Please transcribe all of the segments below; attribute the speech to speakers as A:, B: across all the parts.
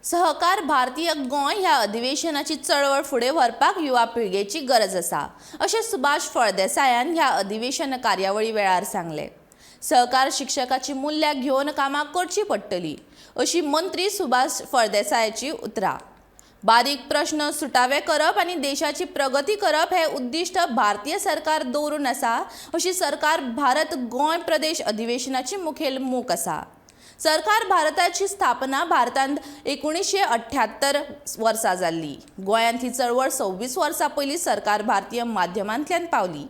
A: सहकार भारतीय गोंय ह्या अधिवेशनाची चळवळ फुडें व्हरपाक युवा पिळगेची गरज आसा अशें सुभाष फळदेसायान ह्या अधिवेशन कार्यावळी वेळार सांगले। सहकार शिक्षकाची मूल्यां घेवन कामां करची पडटली अशी मंत्री सुभाष फळदेसायाची उतरां। बारीक प्रश्न सुटावे करप आनी देशाची प्रगती करप हे उद्दिष्ट भारतीय सरकार दवरून आसा अशी सरकार भारत गोंय प्रदेश अधिवेशनाची मुखेल मूख आसा। सरकार भारताची स्थापना भारतांत 1978 वर्सा जाल्ली। गोंयांत ही चळवळ 26 वर्सां पयलीं सरकार भारतीय माध्यमांतल्यान पावली।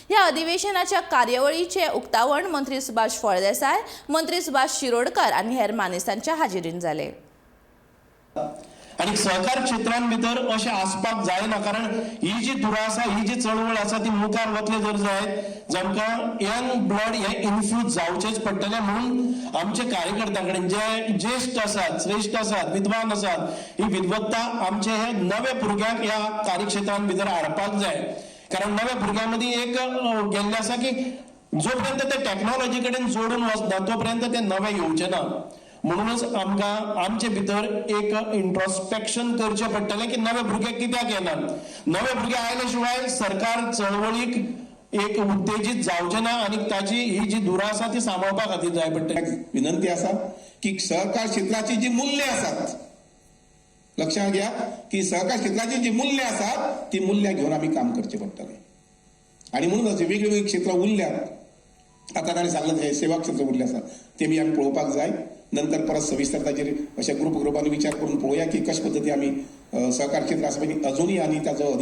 A: ह्या अधिवेशनाच्या कार्यावळीचे उक्तावण मंत्री सुभाष फळदेसाय, मंत्री सुभाष शिरोडकर आनी हेर मानेस्तांच्या हाजिरीन जाले।
B: आणि सहकार क्षेत्रां भितर अशें आसपाक जायना, कारण ही जी दुरासा, ही जी चळवळ आसा ती मुखार वतले जर जायत जामकां यंग ब्लड हे इन्फ्यूज जावचेच पडटले। म्हणून आमचे कार्यकर्त्यां कडेन जे ज्येष्ठ आसात, श्रेष्ठ आसात, विद्वान आसात, ही विद्वत्ता आमचे हे नवे भुरग्यांक ह्या कार्यक्षेत्रां भितर हाडपाक जाय। कारण नव्या भुरग्यां मदीं एक गेल्लें आसा की जोपर्यंत ते टॅक्नॉलॉजी कडेन जोडून वचना तोपर्यंत ते नवे येवचे ना। म्हणूनच आमकां आमचे भितर एक इंट्रोस्पेक्शन करचें पडटलें की नवे भुरगे कित्याक येनात। नवे भुरगे आयले शिवाय सरकार चळवळीक एक उत्तेजीत जावचें ना आनी ताची ही जी दुरासा ती सांबाळपा खातीर जाय पडटली।
C: विनंती आसा की सहकार क्षेत्राची जी मूल्य आसात, लक्षात घ्या की सहकार क्षेत्राची जी मूल्य आसात ती मूल्य घेऊन आम्ही काम करचे पडटले। आणि म्हणूनच वेगवेगळी क्षेत्रां उरल्यात। आता ताणें सांगलें सेवा क्षेत्र उरलें आसा ते बी आमी पळोवपाक जाय। नंतर परत सविस्तर ताचेर अशा ग्रुपांनी विचार करून पळोवया की कशा पद्दती आमी सहकार क्षेत्र आसा अजूनही आनी ताचो